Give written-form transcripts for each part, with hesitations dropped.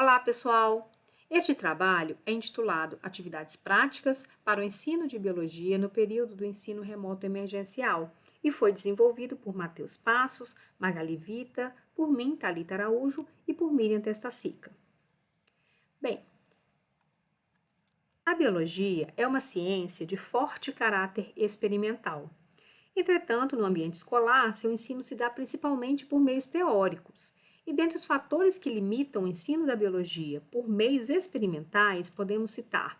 Olá, pessoal! Este trabalho é intitulado Atividades Práticas para o Ensino de Biologia no período do ensino remoto emergencial e foi desenvolvido por Matheus Passos, Magali Vita, por mim, Thalita Araújo e por Miriam Testacica. Bem, a biologia é uma ciência de forte caráter experimental. Entretanto, no ambiente escolar, seu ensino se dá principalmente por meios teóricos. E dentre os fatores que limitam o ensino da biologia por meios experimentais, podemos citar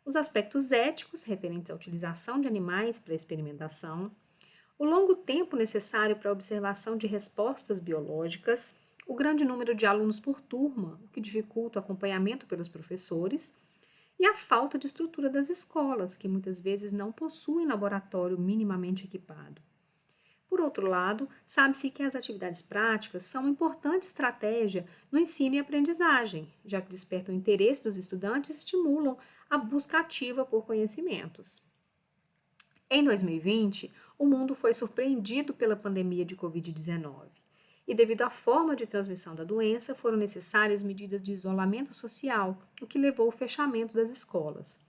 os aspectos éticos referentes à utilização de animais para experimentação, o longo tempo necessário para a observação de respostas biológicas, o grande número de alunos por turma, o que dificulta o acompanhamento pelos professores, e a falta de estrutura das escolas, que muitas vezes não possuem laboratório minimamente equipado. Por outro lado, sabe-se que as atividades práticas são uma importante estratégia no ensino e aprendizagem, já que despertam o interesse dos estudantes e estimulam a busca ativa por conhecimentos. Em 2020, o mundo foi surpreendido pela pandemia de Covid-19 e, devido à forma de transmissão da doença, foram necessárias medidas de isolamento social, o que levou ao fechamento das escolas.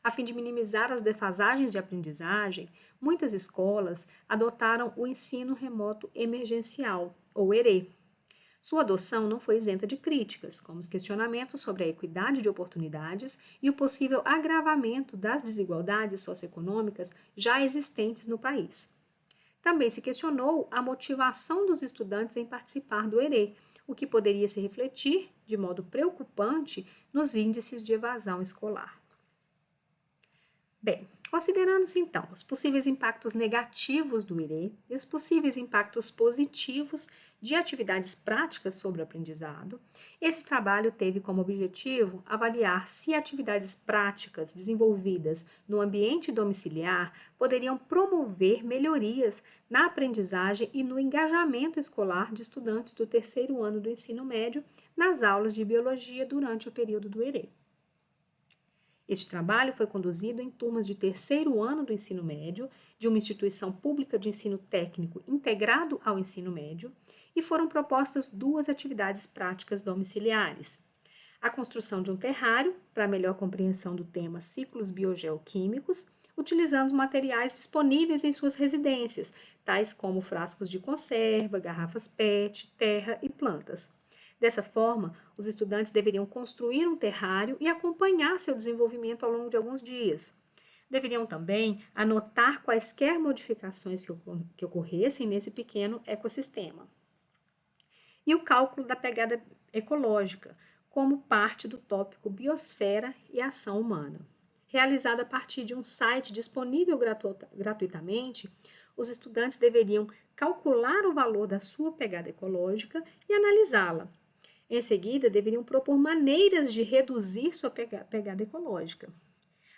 A fim de minimizar as defasagens de aprendizagem, muitas escolas adotaram o ensino remoto emergencial, ou ERE. Sua adoção não foi isenta de críticas, como os questionamentos sobre a equidade de oportunidades e o possível agravamento das desigualdades socioeconômicas já existentes no país. Também se questionou a motivação dos estudantes em participar do ERE, o que poderia se refletir, de modo preocupante, nos índices de evasão escolar. Bem, considerando-se então os possíveis impactos negativos do IRE e os possíveis impactos positivos de atividades práticas sobre o aprendizado, esse trabalho teve como objetivo avaliar se atividades práticas desenvolvidas no ambiente domiciliar poderiam promover melhorias na aprendizagem e no engajamento escolar de estudantes do terceiro ano do ensino médio nas aulas de biologia durante o período do IRE. Este trabalho foi conduzido em turmas de terceiro ano do ensino médio, de uma instituição pública de ensino técnico integrado ao ensino médio, e foram propostas duas atividades práticas domiciliares. A construção de um terrário, para melhor compreensão do tema ciclos biogeoquímicos, utilizando os materiais disponíveis em suas residências, tais como frascos de conserva, garrafas PET, terra e plantas. Dessa forma, os estudantes deveriam construir um terrário e acompanhar seu desenvolvimento ao longo de alguns dias. Deveriam também anotar quaisquer modificações que ocorressem nesse pequeno ecossistema. E o cálculo da pegada ecológica, como parte do tópico Biosfera e Ação Humana. Realizado a partir de um site disponível gratuitamente, os estudantes deveriam calcular o valor da sua pegada ecológica e analisá-la. Em seguida, deveriam propor maneiras de reduzir sua pegada ecológica.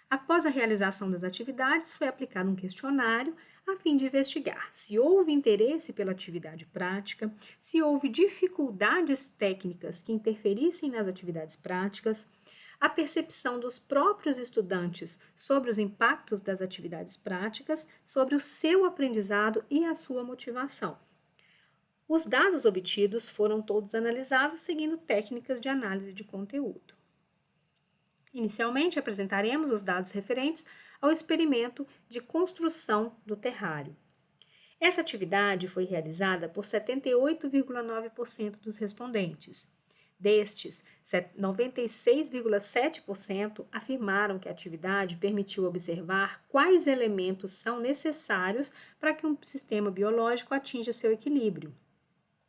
Após a realização das atividades, foi aplicado um questionário a fim de investigar se houve interesse pela atividade prática, se houve dificuldades técnicas que interferissem nas atividades práticas, a percepção dos próprios estudantes sobre os impactos das atividades práticas, sobre o seu aprendizado e a sua motivação. Os dados obtidos foram todos analisados seguindo técnicas de análise de conteúdo. Inicialmente, apresentaremos os dados referentes ao experimento de construção do terrário. Essa atividade foi realizada por 78,9% dos respondentes. Destes, 96,7% afirmaram que a atividade permitiu observar quais elementos são necessários para que um sistema biológico atinja seu equilíbrio.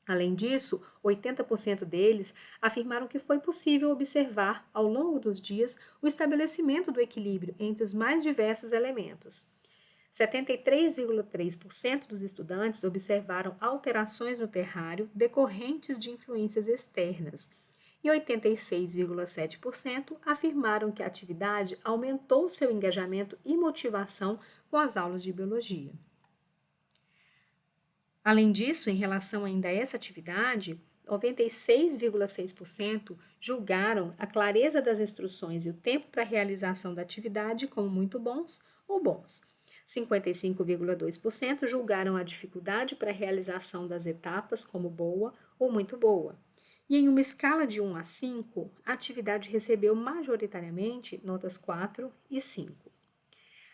Além disso, 80% deles afirmaram que foi possível observar, ao longo dos dias, o estabelecimento do equilíbrio entre os mais diversos elementos. 73,3% dos estudantes observaram alterações no terrário decorrentes de influências externas e 86,7% afirmaram que a atividade aumentou seu engajamento e motivação com as aulas de biologia. Além disso, em relação ainda a essa atividade, 96,6% julgaram a clareza das instruções e o tempo para a realização da atividade como muito bons ou bons. 55,2% julgaram a dificuldade para a realização das etapas como boa ou muito boa. E em uma escala de 1 a 5, a atividade recebeu majoritariamente notas 4 e 5.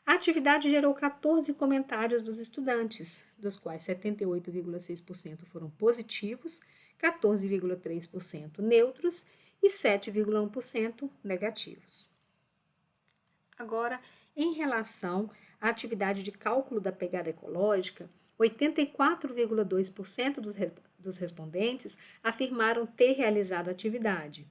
A atividade gerou 14 comentários dos estudantes, dos quais 78,6% foram positivos, 14,3% neutros e 7,1% negativos. Agora, em relação à atividade de cálculo da pegada ecológica, 84,2% dos respondentes afirmaram ter realizado a atividade.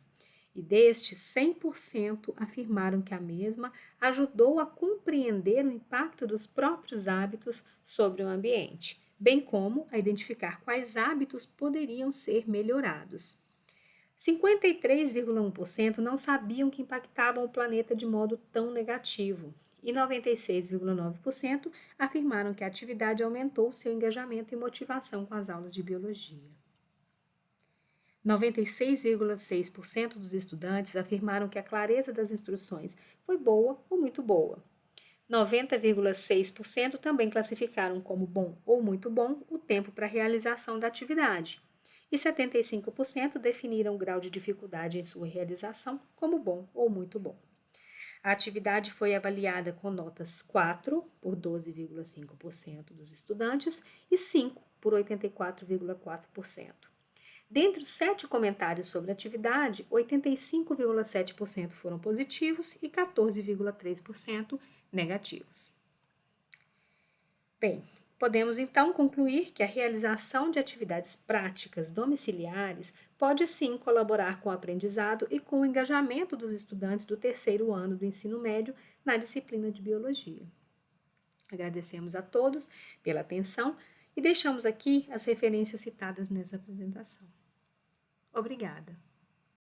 E destes, 100% afirmaram que a mesma ajudou a compreender o impacto dos próprios hábitos sobre o ambiente, bem como a identificar quais hábitos poderiam ser melhorados. 53,1% não sabiam que impactavam o planeta de modo tão negativo e 96,9% afirmaram que a atividade aumentou seu engajamento e motivação com as aulas de biologia. 96,6% dos estudantes afirmaram que a clareza das instruções foi boa ou muito boa. 90,6% também classificaram como bom ou muito bom o tempo para a realização da atividade. E 75% definiram o grau de dificuldade em sua realização como bom ou muito bom. A atividade foi avaliada com notas 4 por 12,5% dos estudantes e 5 por 84,4%. Dentre os 7 comentários sobre a atividade, 85,7% foram positivos e 14,3% negativos. Bem, podemos então concluir que a realização de atividades práticas domiciliares pode sim colaborar com o aprendizado e com o engajamento dos estudantes do terceiro ano do ensino médio na disciplina de biologia. Agradecemos a todos pela atenção e deixamos aqui as referências citadas nessa apresentação. Obrigada.